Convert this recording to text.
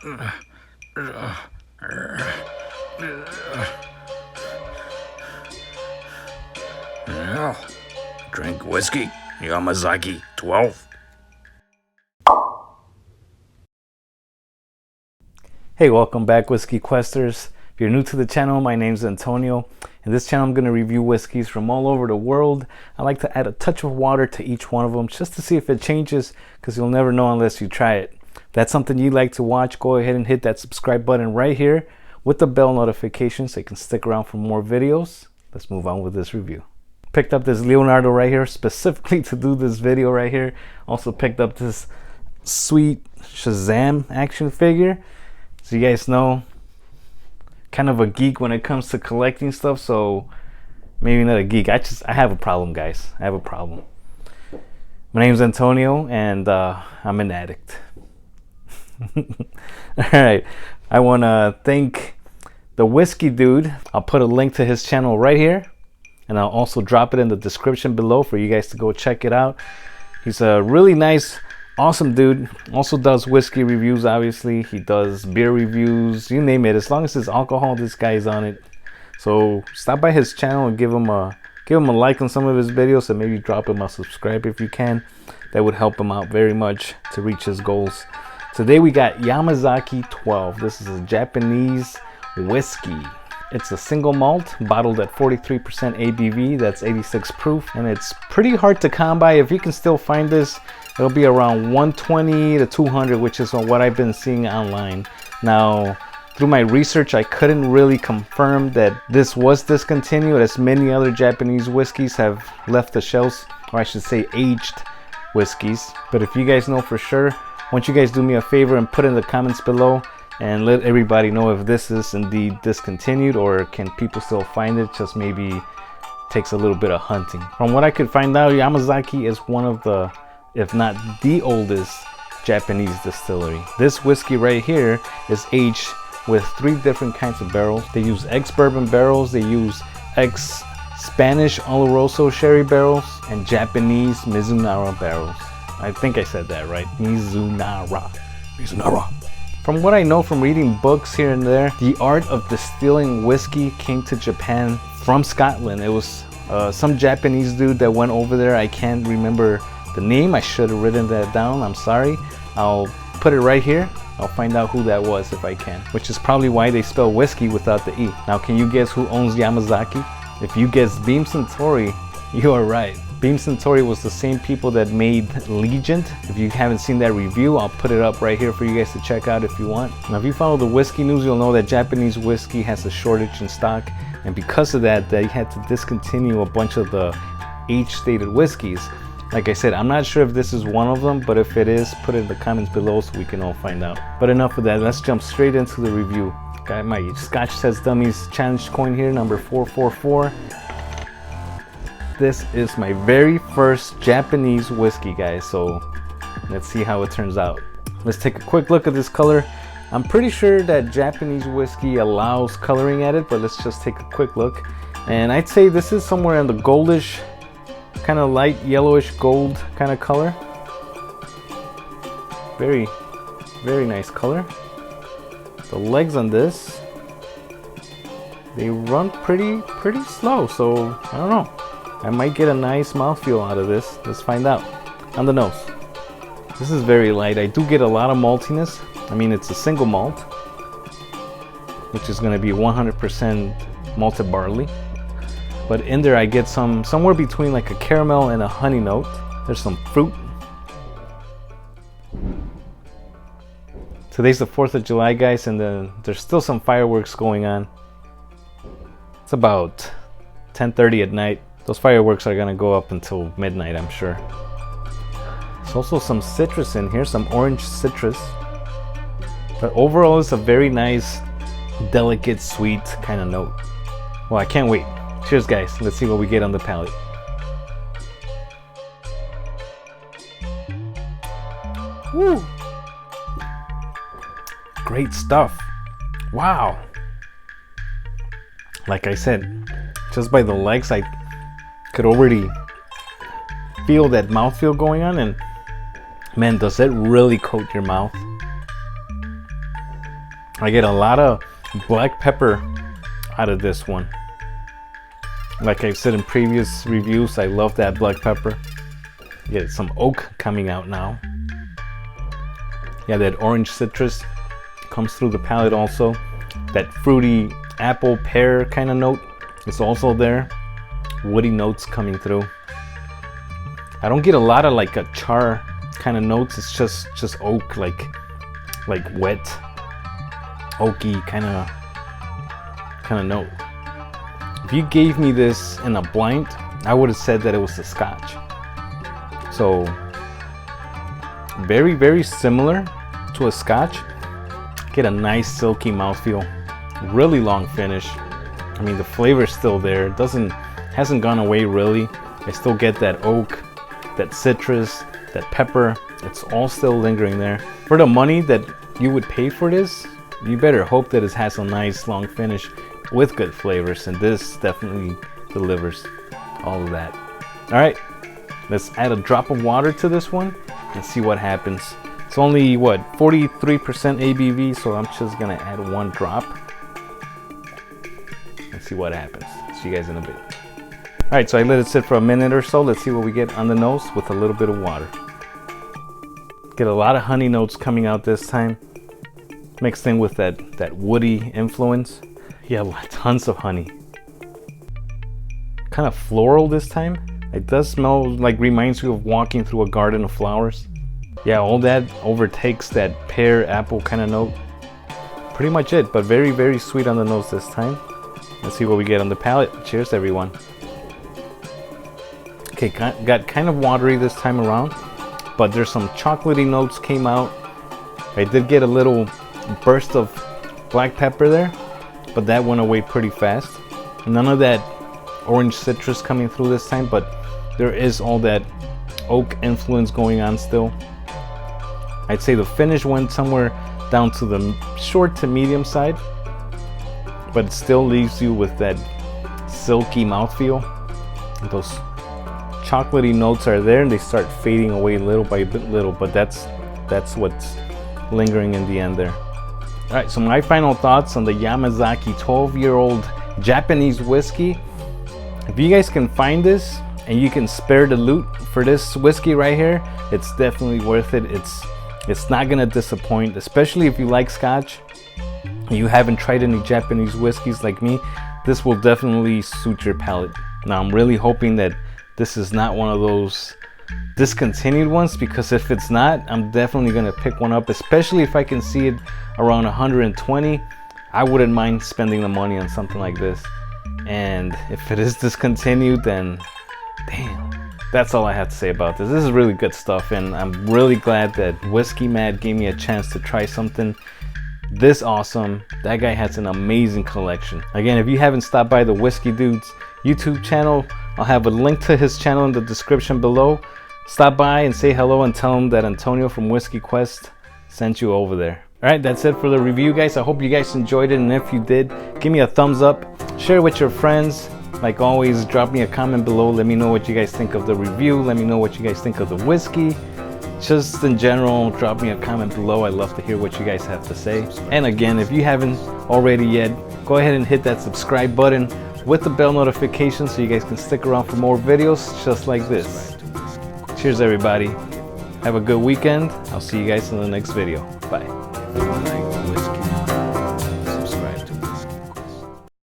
Well, drink whiskey, Yamazaki 12. Hey, welcome back, Whiskey Questers. If you're new to the channel, my name's Antonio. In this channel, I'm going to review whiskeys from all over the world. I like to add a touch of water to each one of them just to see if it changes, because you'll never know unless you try it. If that's something you'd like to watch, go ahead and hit that subscribe button right here with the bell notification so you can stick around for more videos. Let's move on with this review. Picked up this Leonardo right here specifically to do this video right here. Also picked up this sweet Shazam action figure. So you guys know, kind of a geek when it comes to collecting stuff, so maybe not a geek. I have a problem, guys. I have a problem. My name's Antonio, and I'm an addict. Alright, I want to thank the Whiskey Dude. I'll put a link to his channel right here, and I'll also drop it in the description below for you guys to go check it out. He's a really nice, awesome dude. Also does whiskey reviews, obviously. He does beer reviews, you name it. As long as it's alcohol, this guy's on it. So stop by his channel and give him a like on some of his videos, and maybe drop him a subscribe if you can. That would help him out very much to reach his goals. Today we got Yamazaki 12. This is a Japanese whiskey. It's a single malt, bottled at 43% ABV. That's 86 proof, and it's pretty hard to come by. If you can still find this, it'll be around 120 to 200, which is what I've been seeing online. Now, through my research, I couldn't really confirm that this was discontinued, as many other Japanese whiskeys have left the shelves, or I should say aged whiskeys. But if you guys know for sure, why don't you guys do me a favor and put in the comments below and let everybody know if this is indeed discontinued, or can people still find it, just maybe takes a little bit of hunting. From what I could find out, Yamazaki is one of the, if not the oldest, Japanese distillery. This whiskey right here is aged with 3 different kinds of barrels. They use ex-bourbon barrels, they use ex-Spanish oloroso sherry barrels, and Japanese Mizunara barrels. I think I said that right. Mizunara. From what I know from reading books here and there, the art of distilling whiskey came to Japan from Scotland. It was some Japanese dude that went over there. I can't remember the name. I should have written that down. I'm sorry. I'll put it right here. I'll find out who that was if I can, which is probably why they spell whiskey without the E. Now, can you guess who owns Yamazaki? If you guess Beam Suntory, you are right. Beam Suntory was the same people that made Legend. If you haven't seen that review, I'll put it up right here for you guys to check out if you want. Now, if you follow the whiskey news, you'll know that Japanese whiskey has a shortage in stock, and because of that, they had to discontinue a bunch of the age-stated whiskeys. Like I said, I'm not sure if this is one of them, but if it is, put it in the comments below so we can all find out. But enough of that, let's jump straight into the review. Got my Scotch Says Dummies challenge coin here, number 444. This is my very first Japanese whiskey, guys, so let's see how it turns out. Let's take a quick look at this color. I'm pretty sure that Japanese whiskey allows coloring at it, but let's just take a quick look. And I'd say this is somewhere in the goldish, kind of light yellowish gold kind of color. Very, very nice color. The legs on this, they run pretty slow, so I don't know. I might get a nice mouthfeel out of this. Let's find out. On the nose, this is very light. I do get a lot of maltiness. I mean, it's a single malt, which is going to be 100% malted barley. But in there I get somewhere between like a caramel and a honey note. There's some fruit. Today's the 4th of July, guys, and there's still some fireworks going on. It's about 10:30 at night. Those fireworks are gonna go up until midnight, I'm sure. There's also some citrus in here, some orange citrus. But overall, it's a very nice, delicate, sweet kind of note. Well, I can't wait. Cheers, guys. Let's see what we get on the palate. Woo! Great stuff. Wow. Like I said, just by the legs, I could already feel that mouthfeel going on, and man, does it really coat your mouth. I get a lot of black pepper out of this one. Like I've said in previous reviews, I love that black pepper. You get some oak coming out now. Yeah, that orange citrus comes through the palate also. That fruity apple pear kind of note is also there. Woody notes coming through. I don't get a lot of like a char kind of notes. It's just oak, like wet, oaky kind of note. If you gave me this in a blind, I would have said that it was a Scotch. So very, very similar to a Scotch. Get a nice silky mouthfeel, really long finish. I mean, the flavor is still there. It hasn't gone away really. I still get that oak, that citrus, that pepper. It's all still lingering there. For the money that you would pay for this, you better hope that it has a nice long finish with good flavors, and this definitely delivers all of that. All right, let's add a drop of water to this one and see what happens. It's only what, 43% ABV, so I'm just gonna add 1 drop. Let's see what happens. See you guys in a bit. All right, so I let it sit for a minute or so. Let's see what we get on the nose with a little bit of water. Get a lot of honey notes coming out this time, mixed in with that woody influence. Yeah, tons of honey. Kind of floral this time. It does smell like, reminds you of walking through a garden of flowers. Yeah, all that overtakes that pear apple kind of note. Pretty much it, but very, very sweet on the nose this time. Let's see what we get on the palate. Cheers, everyone. Okay, got kind of watery this time around, but there's some chocolatey notes came out. I did get a little burst of black pepper there, but that went away pretty fast. None of that orange citrus coming through this time, but there is all that oak influence going on still. I'd say the finish went somewhere down to the short to medium side, but it still leaves you with that silky mouthfeel. Those chocolatey notes are there and they start fading away little by little, but that's what's lingering in the end there. All right, so my final thoughts on the Yamazaki 12-year-old Japanese whiskey. If you guys can find this and you can spare the loot for this whiskey right here, it's definitely worth it. It's not gonna disappoint, especially if you like Scotch and you haven't tried any Japanese whiskeys like me. This will definitely suit your palate. Now I'm really hoping that this is not one of those discontinued ones, because if it's not, I'm definitely gonna pick one up, especially if I can see it around 120. I wouldn't mind spending the money on something like this. And if it is discontinued, then damn, that's all I have to say about this. This is really good stuff, and I'm really glad that Whiskey Matt gave me a chance to try something this awesome. That guy has an amazing collection. Again, if you haven't stopped by the Whiskey Dude's YouTube channel, I'll have a link to his channel in the description below. Stop by and say hello and tell him that Antonio from Whiskey Quest sent you over there. Alright, that's it for the review, guys. I hope you guys enjoyed it, and if you did, give me a thumbs up, share it with your friends. Like always, drop me a comment below. Let me know what you guys think of the review. Let me know what you guys think of the whiskey. Just in general, drop me a comment below. I love to hear what you guys have to say. And again, if you haven't already yet, go ahead and hit that subscribe button with the bell notification so you guys can stick around for more videos just like this. Cheers, everybody. Have a good weekend. I'll see you guys in the next video. Bye.